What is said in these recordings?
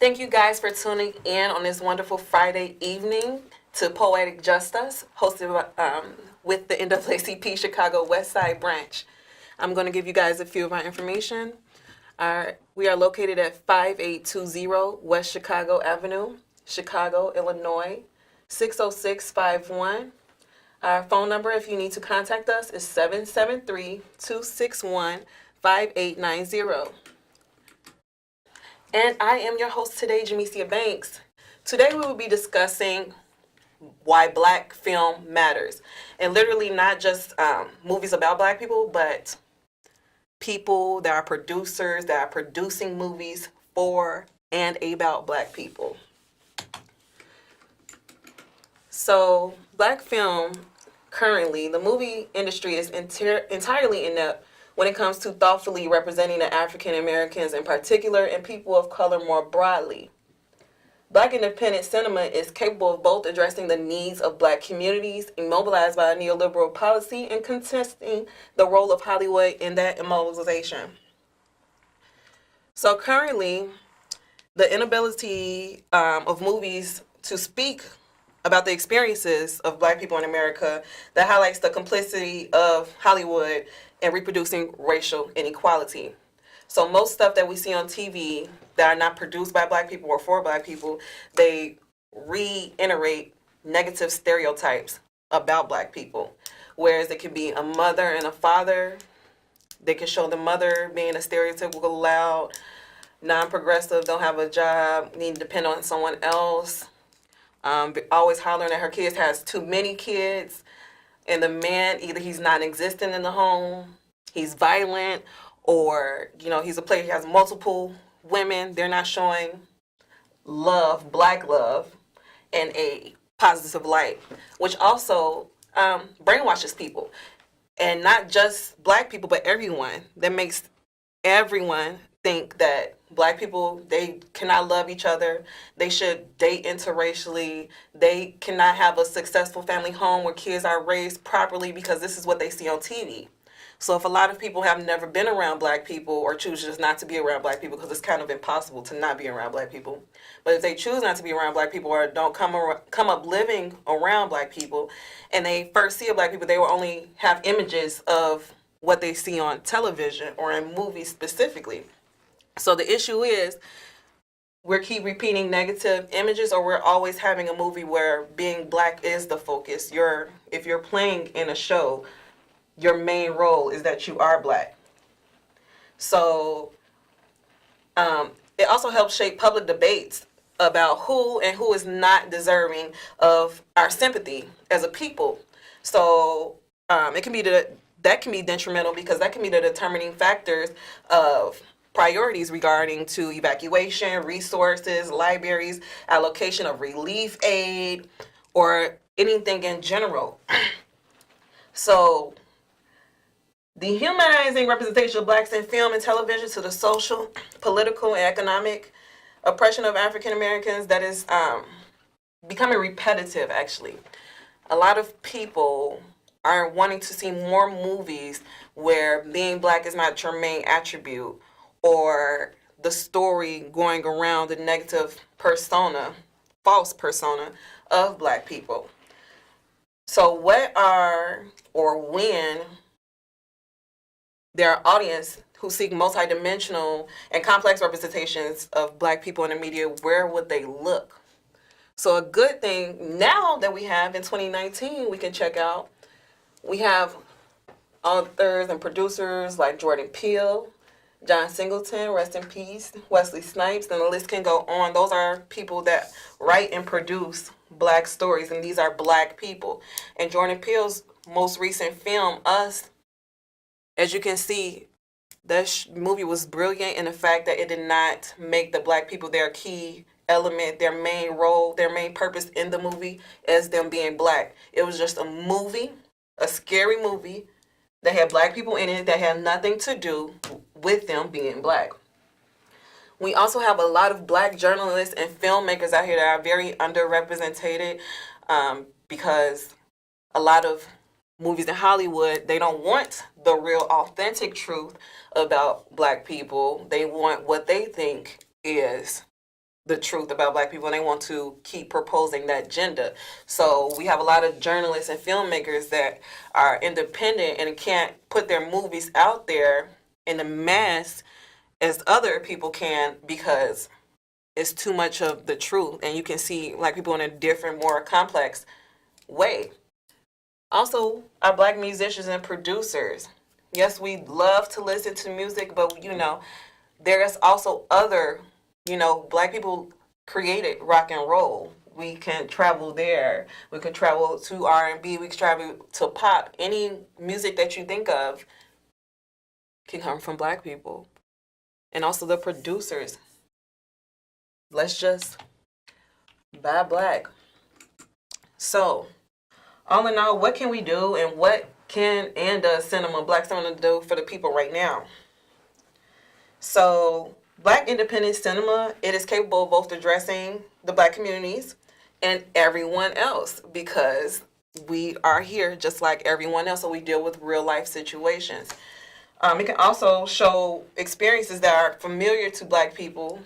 Thank you guys for tuning in on this wonderful Friday evening to Poetic Justice, hosted with the NAACP Chicago Westside branch. I'm going to give you guys a few of our information. We are located at 5820 West Chicago Avenue, Chicago, Illinois, 60651. Our phone number, if you need to contact us, is 773-261-5890. And I am your host today, Jamesia Banks. Today we will be discussing why Black film matters. And literally not just movies about Black people, but people that are producers, that are producing movies for and about Black people. So Black film, currently, the movie industry is entirely inept when it comes to thoughtfully representing the African Americans in particular and people of color more broadly. Black independent cinema is capable of both addressing the needs of Black communities immobilized by neoliberal policy and contesting the role of Hollywood in that immobilization. So currently, the inability of movies to speak about the experiences of Black people in America that highlights the complicity of Hollywood in reproducing racial inequality. So most stuff that we see on TV that are not produced by Black people or for Black people, they reiterate negative stereotypes about Black people. Whereas it could be a mother and a father. They can show the mother being a stereotypical, loud, non-progressive, don't have a job, need to depend on someone else. Always hollering at her kids, has too many kids, and the man, either he's non-existent in the home, he's violent, or he's a player, he has multiple women. They're not showing love, Black love, in a positive light, which also brainwashes people, and not just Black people, but everyone. That makes everyone think that Black people, they cannot love each other. They should date interracially. They cannot have a successful family home where kids are raised properly because this is what they see on TV. So if a lot of people have never been around Black people or choose just not to be around Black people, because it's kind of impossible to not be around Black people, but if they choose not to be around Black people or don't come up living around Black people, and they first see a Black people, they will only have images of what they see on television or in movies specifically. So the issue is we keep repeating negative images, or we're always having a movie where being Black is the focus. If you're playing in a show, your main role is that you are Black. So it also helps shape public debates about who and who is not deserving of our sympathy as a people. So that can be detrimental, because that can be the determining factors of priorities regarding to evacuation, resources, libraries, allocation of relief aid, or anything in general. So dehumanizing representation of Blacks in film and television to the social, political, and economic oppression of African Americans, that is becoming repetitive, actually. A lot of people are wanting to see more movies where being Black is not your main attribute, or the story going around the negative persona, false persona of Black people. So when there are audience who seek multidimensional and complex representations of Black people in the media, where would they look? So a good thing now that we have in 2019, we can check out, we have authors and producers like Jordan Peele, John Singleton, rest in peace, Wesley Snipes, and the list can go on. Those are people that write and produce Black stories, and these are Black people. And Jordan Peele's most recent film, Us, as you can see, that movie was brilliant in the fact that it did not make the Black people their key element, their main role, their main purpose in the movie as them being Black. It was just a movie, a scary movie, that had Black people in it that had nothing to do with them being Black. We also have a lot of Black journalists and filmmakers out here that are very underrepresented, because a lot of movies in Hollywood, they don't want the real authentic truth about Black people. They want what they think is the truth about black people, and they want to keep proposing that agenda. So we have a lot of journalists and filmmakers that are independent and can't put their movies out there in the mass as other people can because it's too much of the truth, and you can see black people in a different, more complex way. Also, our black musicians and producers. Yes, we love to listen to music, but there's also other, black people created rock and roll. We can travel there. We can travel to R&B. We can travel to pop. Any music that you think of can come from black people. And also the producers. Let's just buy black. So, all in all, what can we do, and what can and does black cinema do for the people right now? So, black independent cinema, it is capable of both addressing the black communities and everyone else, because we are here just like everyone else, so we deal with real life situations. It can also show experiences that are familiar to black people,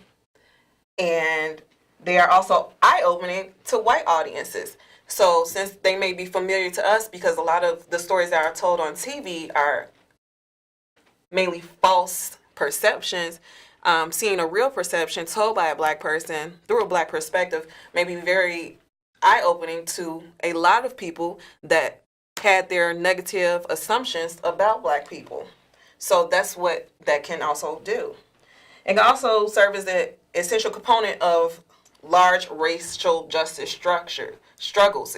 and they are also eye-opening to white audiences. So since they may be familiar to us, because a lot of the stories that are told on TV are mainly false perceptions, seeing a real perception told by a black person through a black perspective may be very eye-opening to a lot of people that had their negative assumptions about black people. So that's what that can also do. It can also serve as an essential component of large racial justice struggles.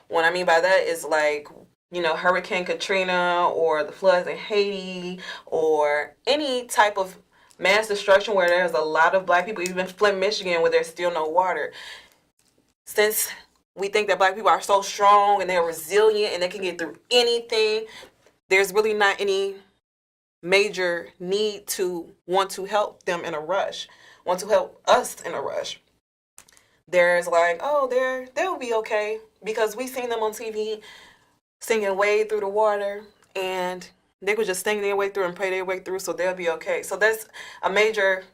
What I mean by that is like, Hurricane Katrina or the floods in Haiti or any type of mass destruction where there's a lot of black people, even Flint, Michigan, where there's still no water. Since we think that black people are so strong and they're resilient and they can get through anything, there's really not any major need to want to help them in a rush, want to help us in a rush. There's like, oh, they'll be okay, because we seen them on TV singing Wade Through the Water, and they could just sing their way through and pray their way through, so they'll be okay. So that's a major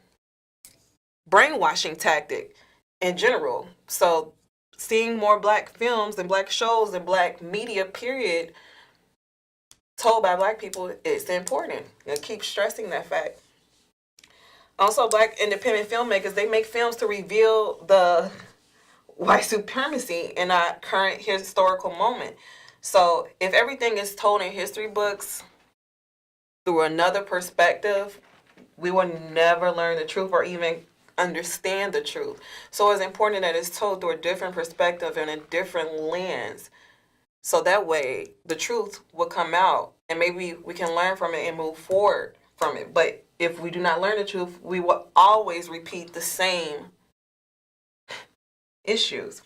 brainwashing tactic in general. So seeing more black films and black shows and black media, period, told by black people is important. And keep stressing that fact. Also, black independent filmmakers, they make films to reveal the white supremacy in our current historical moment. So if everything is told in history books through another perspective, we will never learn the truth or even understand the truth. So it's important that it's told through a different perspective and a different lens. So that way the truth will come out and maybe we can learn from it and move forward from it. But if we do not learn the truth, we will always repeat the same issues.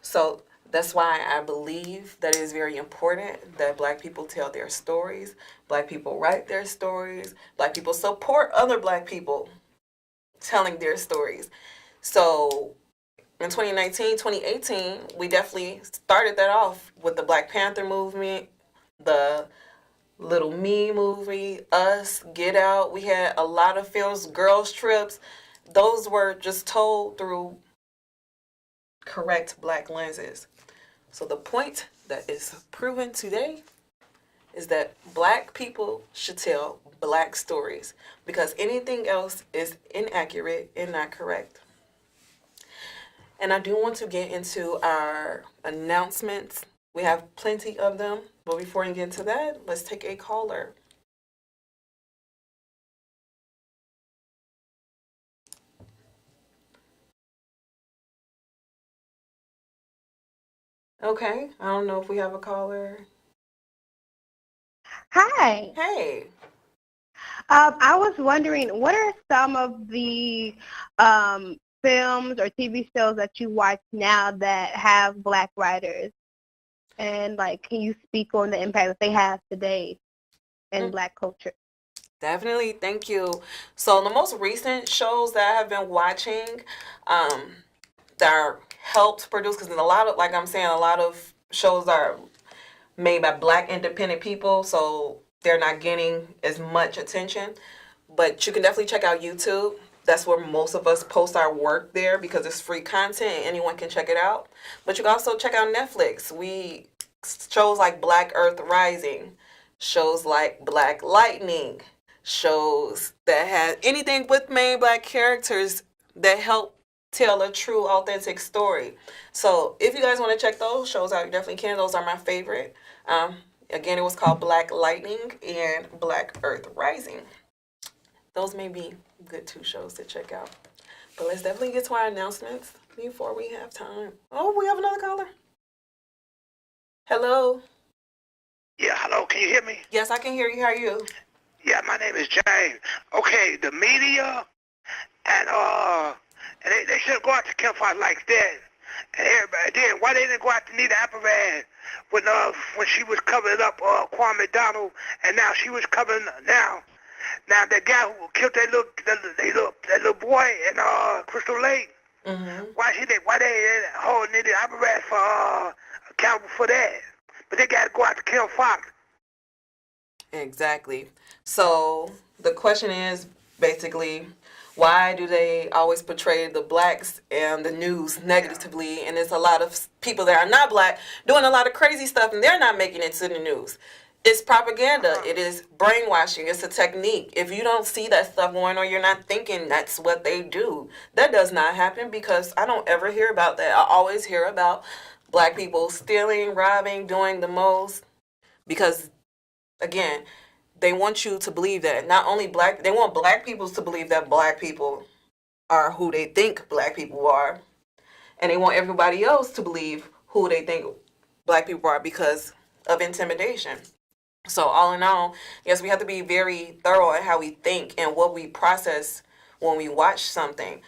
So that's why I believe that it is very important that black people tell their stories, black people write their stories, black people support other black people telling their stories. So in 2019, 2018, we definitely started that off with the Black Panther movement, the Little Me movie, Us, Get Out. We had a lot of films, Girls Trips. Those were just told through correct black lenses. So the point that is proven today is that black people should tell black stories, because anything else is inaccurate and not correct. And I do want to get into our announcements. We have plenty of them, but before we get into that, let's take a caller. Okay, I don't know if we have a caller. Hi. Hey. I was wondering, what are some of the films or TV shows that you watch now that have black writers? And, can you speak on the impact that they have today in black culture? Definitely, thank you. So the most recent shows that I have been watching that are helped produce, because a lot of, like I'm saying, a lot of shows are made by black independent people, so they're not getting as much attention. But you can definitely check out YouTube. That's where most of us post our work there because it's free content and anyone can check it out. But you can also check out Netflix. We shows like Black Earth Rising, shows like Black Lightning, shows that have anything with main black characters that help tell a true, authentic story. So if you guys want to check those shows out, you definitely can. Those are my favorite. Again, it was called Black Lightning and Black Earth Rising. Those may be good 2 shows to check out. But let's definitely get to our announcements before we have time. Oh, we have another caller. Hello. Yeah, hello, can you hear me? Yes, I can hear you. How are you? Yeah, my name is James. Okay, the media and they shouldn't go out to campfires like that. And everybody did. Why they didn't go out to Nita Applebaum when she was covering up Kwame Donald, and now she was covering now. Now that guy who killed that little boy in Crystal Lake. Mm-hmm. Why they hold Nita Applebaum for accountable for that? But they gotta go out to kill Fox. Exactly. So the question is basically, why do they always portray the blacks and the news negatively? And there's a lot of people that are not black doing a lot of crazy stuff, and they're not making it to the news. It's propaganda. It is brainwashing. It's a technique. If you don't see that stuff going on, you're not thinking that's what they do. That does not happen because I don't ever hear about that. I always hear about black people stealing, robbing, doing the most because, again, they want you to believe that not only they want black people to believe that black people are who they think black people are. And they want everybody else to believe who they think black people are because of intimidation. So all in all, yes, we have to be very thorough in how we think and what we process when we watch something.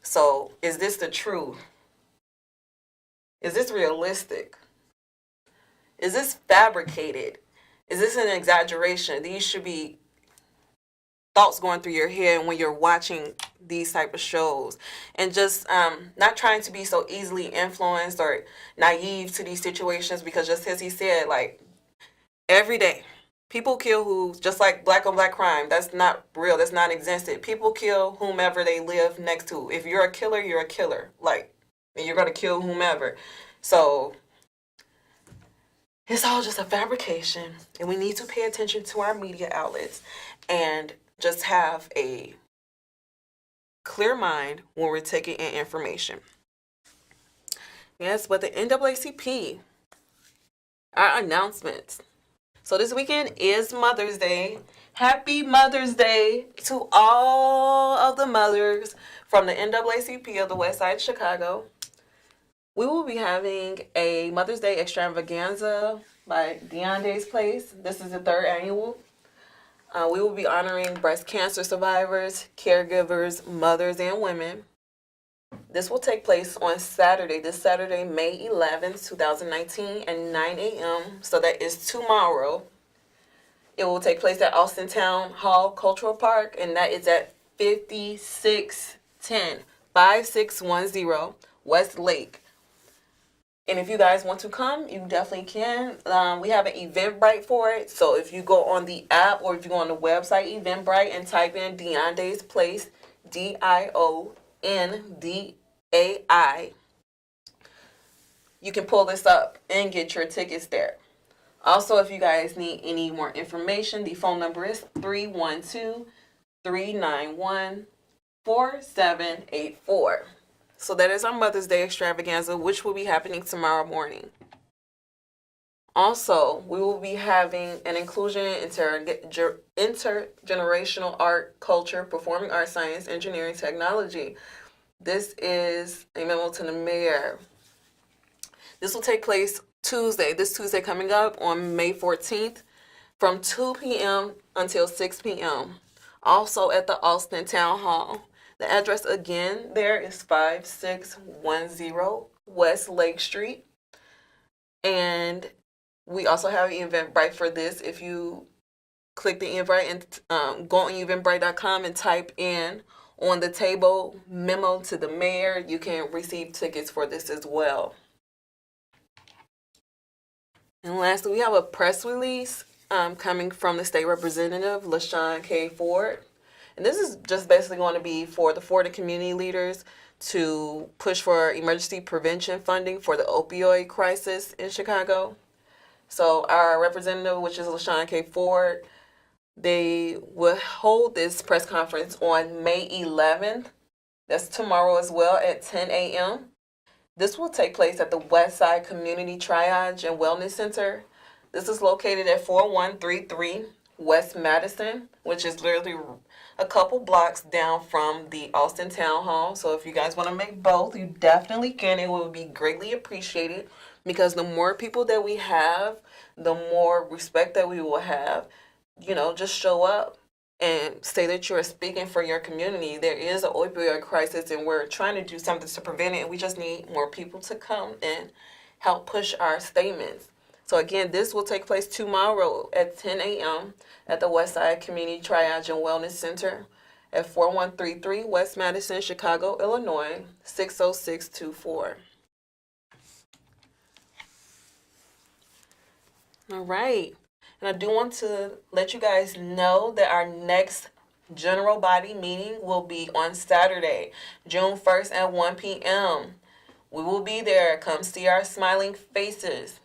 So is this the truth? Is this realistic? Is this fabricated? Is this an exaggeration? These should be thoughts going through your head when you're watching these type of shows, and just not trying to be so easily influenced or naive to these situations, because just as he said, like every day people kill who, just like black on black crime, that's not real, that's not existent. People kill whomever they live next to. If you're a killer, you're a killer, like, and you're going to kill whomever. So it's all just a fabrication, and we need to pay attention to our media outlets and just have a clear mind when we're taking in information. Yes, but the NAACP, our announcements. So this weekend is Mother's Day. Happy Mother's Day to all of the mothers from the NAACP of the Westside Chicago. We will be having a Mother's Day extravaganza by Deonde's Place. This is the 3rd annual. We will be honoring breast cancer survivors, caregivers, mothers, and women. This will take place on Saturday, this Saturday, May 11th, 2019 at 9 a.m. So that is tomorrow. It will take place at Austin Town Hall Cultural Park, and that is at 5610 West Lake. And if you guys want to come, you definitely can. We have an Eventbrite for it. So if you go on the app or if you go on the website Eventbrite and type in Deonde's Place, DIONDAI, you can pull this up and get your tickets there. Also, if you guys need any more information, the phone number is 312-391-4784. So that is our Mother's Day extravaganza, which will be happening tomorrow morning. Also, we will be having an inclusion intergenerational art, culture, performing arts, science, engineering, technology. This is a memo to the mayor. This will take place this Tuesday coming up on May 14th from 2 p.m. until 6 p.m. Also at the Austin Town Hall. The address again there is 5610 West Lake Street. And we also have an Eventbrite for this. If you click the Eventbrite and go on eventbrite.com and type in on the table memo to the mayor, you can receive tickets for this as well. And lastly, we have a press release coming from the state representative, LaShawn K. Ford. And And this is just basically going to be for the community leaders to push for emergency prevention funding for the opioid crisis in Chicago. So our representative, which is LaShawn K. Ford, they will hold this press conference on May 11th. That's tomorrow as well at 10 a.m. This will take place at the Westside Community Triage and Wellness Center. This is located at 4133 West Madison, which is literally a couple blocks down from the Austin Town Hall. So if you guys want to make both, you definitely can. It will be greatly appreciated because the more people that we have, the more respect that we will have. You know, just show up and say that you're speaking for your community. There is an opioid crisis and we're trying to do something to prevent it, and we just need more people to come and help push our statements. So again, this will take place tomorrow at 10 a.m. at the Westside Community Triage and Wellness Center at 4133 West Madison, Chicago, Illinois, 60624. All right. And I do want to let you guys know that our next general body meeting will be on Saturday, June 1st at 1 p.m. We will be there. Come see our smiling faces.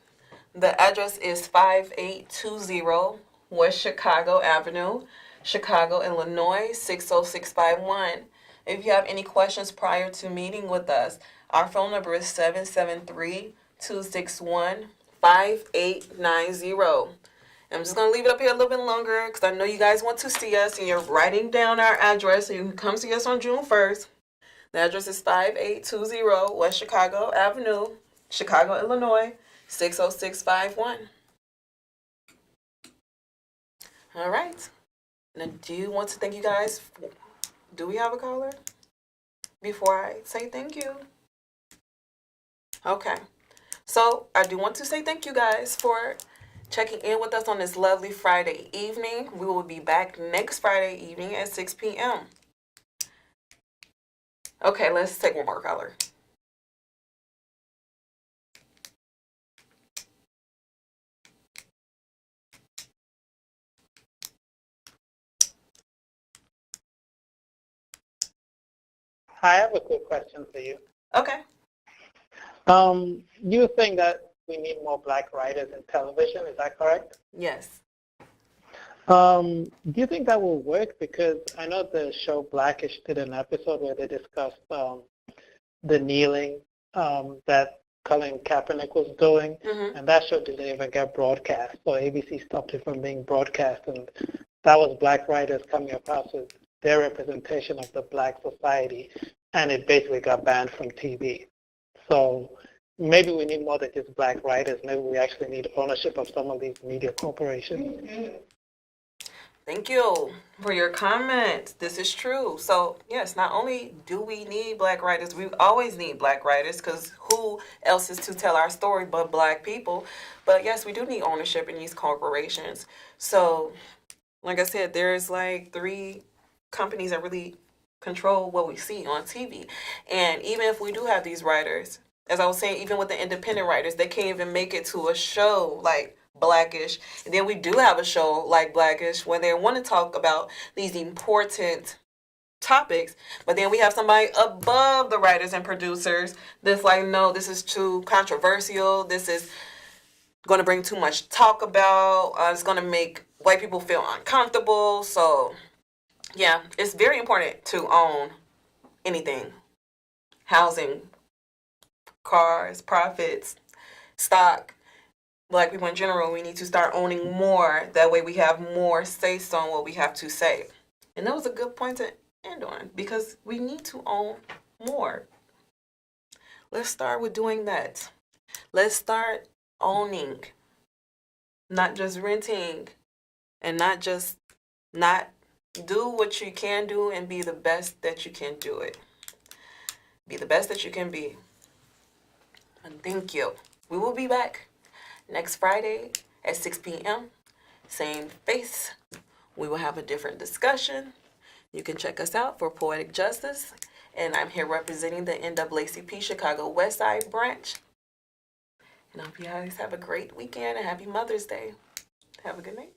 The address is 5820 West Chicago Avenue, Chicago, Illinois, 60651. If you have any questions prior to meeting with us, our phone number is 773-261-5890. I'm just going to leave it up here a little bit longer because I know you guys want to see us and you're writing down our address so you can come see us on June 1st. The address is 5820 West Chicago Avenue, Chicago, Illinois, 60651. All right. And I do want to thank you guys. Do we have a caller? Before I say thank you. Okay. So I do want to say thank you guys for checking in with us on this lovely Friday evening. We will be back next Friday evening at 6 p.m. Okay, let's take one more caller. I have a quick question for you. Okay. You think that we need more black writers in television, is that correct? Yes. Do you think that will work? Because I know the show Blackish did an episode where they discussed the kneeling that Colin Kaepernick was doing, and that show didn't even get broadcast. So ABC stopped it from being broadcast, and that was black writers coming across with their representation of the black society, and it basically got banned from TV. So maybe we need more than just black writers. Maybe we actually need ownership of some of these media corporations. Thank you for your comment. This is true. So, yes, not only do we need black writers, we always need black writers because who else is to tell our story but black people? But, yes, we do need ownership in these corporations. So, like I said, there's like 3 companies that really control what we see on TV. And even if we do have these writers, as I was saying, even with the independent writers, they can't even make it to a show like Blackish. And then we do have a show like Blackish when they want to talk about these important topics, but then we have somebody above the writers and producers that's like, no, this is too controversial. This is going to bring too much talk about. It's going to make white people feel uncomfortable. So, yeah, it's very important to own anything. Housing, cars, profits, stock. Black people in general, we need to start owning more. That way we have more say-so on what we have to say. And that was a good point to end on because we need to own more. Let's start with doing that. Let's start owning, not just renting, and not just not do what you can do and be the best that you can do it. Be the best that you can be. And thank you. We will be back next Friday at 6 p.m. Same face. We will have a different discussion. You can check us out for Poetic Justice. And I'm here representing the NAACP Chicago Westside branch. And I hope you guys have a great weekend and happy Mother's Day. Have a good night.